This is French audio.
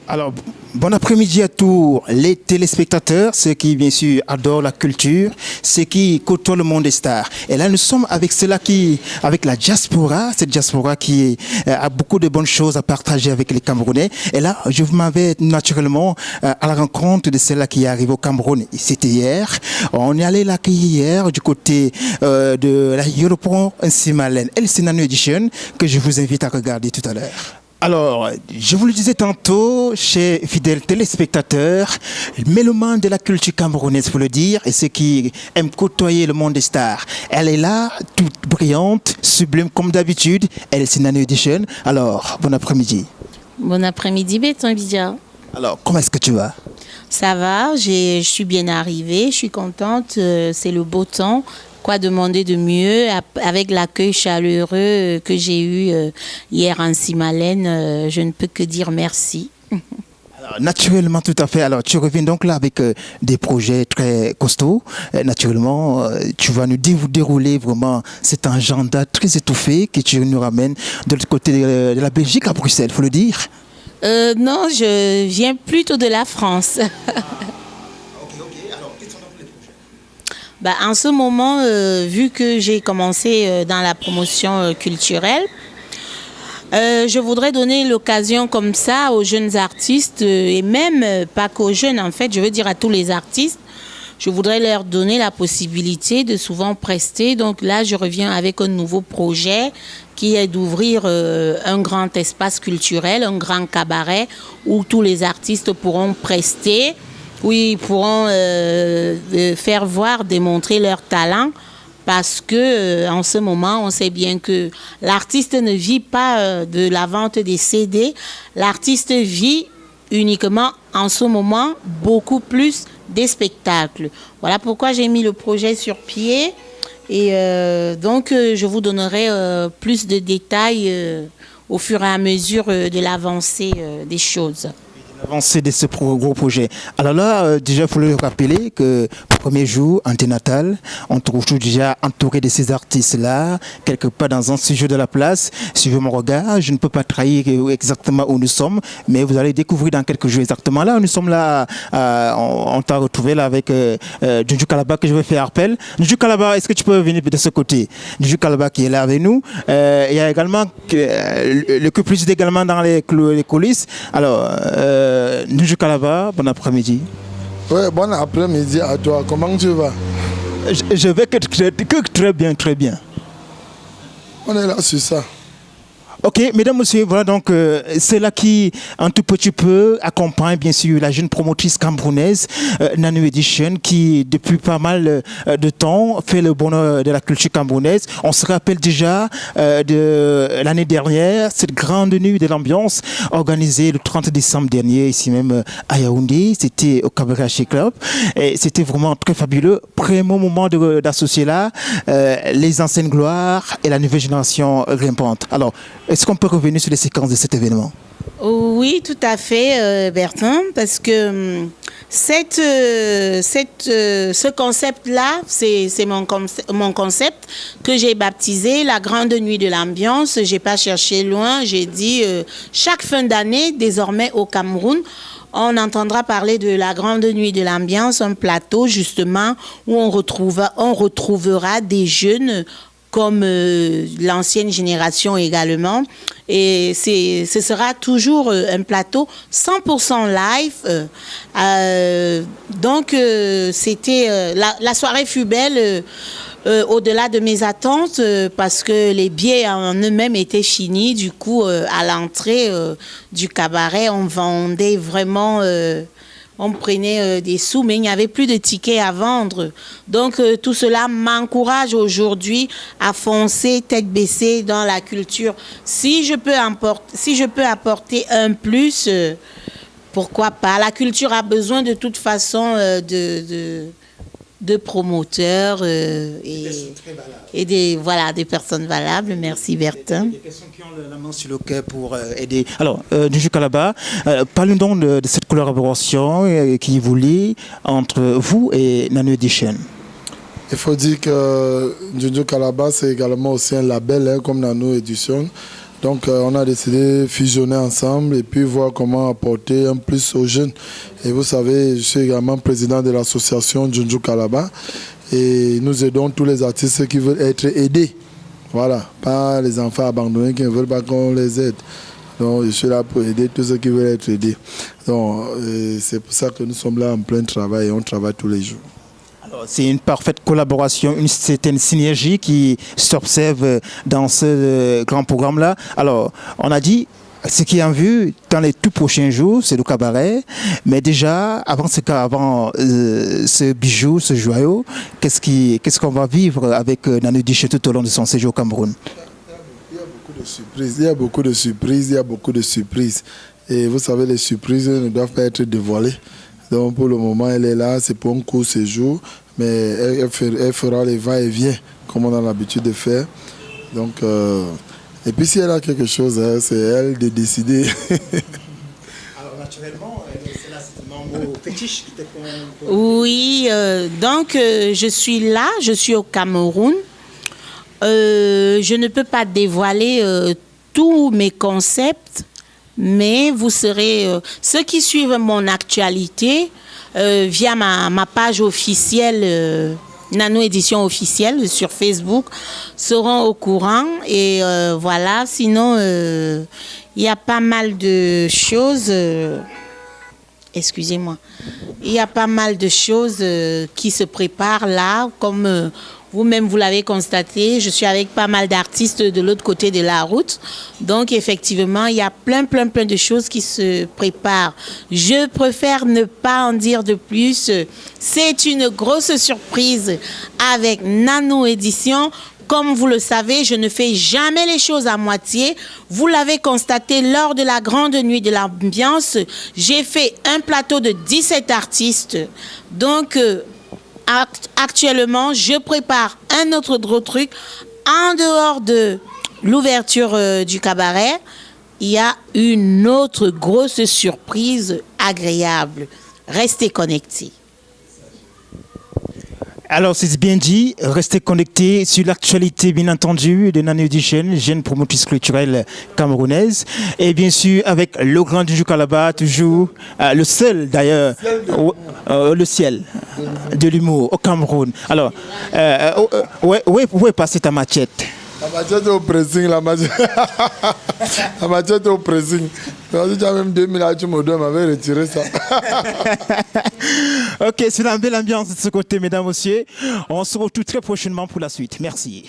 Alors, bon après-midi à tous les téléspectateurs, ceux qui bien sûr adorent la culture, ceux qui côtoient le monde des stars. Et là, nous sommes avec avec la diaspora, cette diaspora qui a beaucoup de bonnes choses à partager avec les Camerounais. Et là, je m'en vais naturellement à la rencontre de celle-là qui est arrivée au Cameroun. C'était hier. On est allé l'accueillir hier du côté de la Europon Simalen El Edition que je vous invite à regarder tout à l'heure. Alors, je vous le disais tantôt, chers fidèles téléspectateurs, mélomane de la culture camerounaise, faut le dire, et ceux qui aiment côtoyer le monde des stars. Elle est là, toute brillante, sublime comme d'habitude. Elle est Sinano Edition. Alors, bon après-midi. Bon après-midi, Béton Bidia. Alors, comment est-ce que tu vas? Ça va, je suis bien arrivée, je suis contente, c'est le beau temps. Quoi demander de mieux avec l'accueil chaleureux que j'ai eu hier en Simalène, je ne peux que dire merci. Alors, naturellement, tout à fait. Alors, tu reviens donc là avec des projets très costauds. Naturellement, tu vas nous dérouler vraiment cet agenda très étouffé que tu nous ramènes de l'autre côté de la Belgique à Bruxelles, il faut le dire. Non, je viens plutôt de la France. En ce moment, vu que j'ai commencé dans la promotion culturelle, je voudrais donner l'occasion comme ça aux jeunes artistes, et même pas qu'aux jeunes en fait, je veux dire à tous les artistes, je voudrais leur donner la possibilité de souvent prester. Donc là, je reviens avec un nouveau projet qui est d'ouvrir un grand espace culturel, un grand cabaret où tous les artistes pourront prester. Oui, ils pourront faire voir, démontrer leur talent parce que en ce moment, on sait bien que l'artiste ne vit pas de la vente des CD. L'artiste vit uniquement en ce moment beaucoup plus des spectacles. Voilà pourquoi j'ai mis le projet sur pied et donc je vous donnerai plus de détails au fur et à mesure de l'avancée des choses. L'avancée de ce gros projet. Alors là, déjà, il faut le rappeler que le premier jour, anténatal, on trouve tout déjà entouré de ces artistes-là, quelque part dans un sujet de la place. Suivez mon regard, je ne peux pas trahir exactement où nous sommes, mais vous allez découvrir dans quelques jours exactement. Là, nous sommes là, on t'a retrouvé là avec Djundju Kalaba que je vais faire appel. Djundju Kalaba, est-ce que tu peux venir de ce côté? Djundju Kalaba qui est là avec nous. Il y a également le couple également dans les coulisses. Alors, Djundju Kalaba, bon après-midi. Oui, bon après-midi à toi. Comment tu vas? Je vais que très bien, très bien. On est là sur ça. Ok, mesdames, messieurs, voilà donc c'est là qui, un tout petit peu, accompagne bien sûr la jeune promotrice camerounaise Nano Edition qui, depuis pas mal de temps, fait le bonheur de la culture camerounaise. On se rappelle déjà de l'année dernière, cette grande nuit de l'ambiance organisée le 30 décembre dernier, ici même à Yaoundé. C'était au Cabaret Haché Club. Et c'était vraiment très fabuleux. Premier moment d'associer là les anciennes gloires et la nouvelle génération grimpante. Alors, est-ce qu'on peut revenir sur les séquences de cet événement? Oui, tout à fait, Bertrand, parce que ce concept-là, c'est mon concept que j'ai baptisé la Grande Nuit de l'Ambiance. Je n'ai pas cherché loin, j'ai dit chaque fin d'année, désormais au Cameroun, on entendra parler de la Grande Nuit de l'Ambiance, un plateau justement où on retrouvera des jeunes comme l'ancienne génération également. Et ce sera toujours un plateau 100% live. Donc, la soirée fut belle au-delà de mes attentes parce que les billets en eux-mêmes étaient finis. Du coup, à l'entrée du cabaret, on vendait vraiment... on prenait des sous, mais il n'y avait plus de tickets à vendre. Donc, tout cela m'encourage aujourd'hui à foncer tête baissée dans la culture. Si je peux apporter un plus, pourquoi pas? La culture a besoin de toute façon de promoteurs et des personnes valables. Merci Bertin. Des personnes qui ont la main sur le cœur pour aider. Alors, Djundju Kalaba, parlons donc de cette collaboration qui vous lie entre vous et Nano Edition. Il faut dire que Djundju Kalaba, c'est également aussi un label comme Nano Edition. Donc on a décidé de fusionner ensemble et puis voir comment apporter un plus aux jeunes. Et vous savez, je suis également président de l'association Junju Kalaba et nous aidons tous les artistes qui veulent être aidés. Voilà, pas les enfants abandonnés qui ne veulent pas qu'on les aide. Donc je suis là pour aider tous ceux qui veulent être aidés. Donc c'est pour ça que nous sommes là en plein travail et on travaille tous les jours. C'est une parfaite collaboration, une certaine synergie qui s'observe dans ce grand programme-là. Alors, on a dit, ce qui est en vue dans les tout prochains jours, c'est le cabaret. Mais déjà, avant ce bijou, ce joyau, qu'est-ce qu'on va vivre avec Nanu Edition tout au long de son séjour au Cameroun? Il y a beaucoup de surprises. Et vous savez, les surprises ne doivent pas être dévoilées. Donc pour le moment, elle est là, c'est pour un court séjour, mais elle fera les va-et-vient, comme on a l'habitude de faire. Donc, et puis si elle a quelque chose, hein, c'est elle de décider. Alors naturellement, c'est un mot fétiche qui te fait... Oui, donc je suis là, je suis au Cameroun. Je ne peux pas dévoiler tous mes concepts, mais vous serez... ceux qui suivent mon actualité via ma page officielle, Nano Édition officielle sur Facebook, seront au courant. Et voilà, sinon, il y a pas mal de choses... excusez-moi. Il y a pas mal de choses qui se préparent là, comme... vous-même, vous l'avez constaté, je suis avec pas mal d'artistes de l'autre côté de la route. Donc, effectivement, il y a plein de choses qui se préparent. Je préfère ne pas en dire de plus. C'est une grosse surprise avec Nano Édition. Comme vous le savez, je ne fais jamais les choses à moitié. Vous l'avez constaté lors de la grande nuit de l'ambiance. J'ai fait un plateau de 17 artistes. Donc... actuellement, je prépare un autre gros truc. En dehors de l'ouverture du cabaret, il y a une autre grosse surprise agréable. Restez connectés. Alors, c'est bien dit, restez connectés sur l'actualité, bien entendu, de Nano Edition, jeune promotrice culturelle camerounaise. Et bien sûr, avec le grand Junju Kalaba, toujours le seul d'ailleurs, le ciel de l'humour au Cameroun. Alors, où est passée ta machette? La machette est au pressing, la machette est au pressing. Si tu as même 2000 là, tu me donnes, m'avais retiré ça. Ok, c'est la belle ambiance de ce côté, mesdames, messieurs. On se retrouve très prochainement pour la suite. Merci.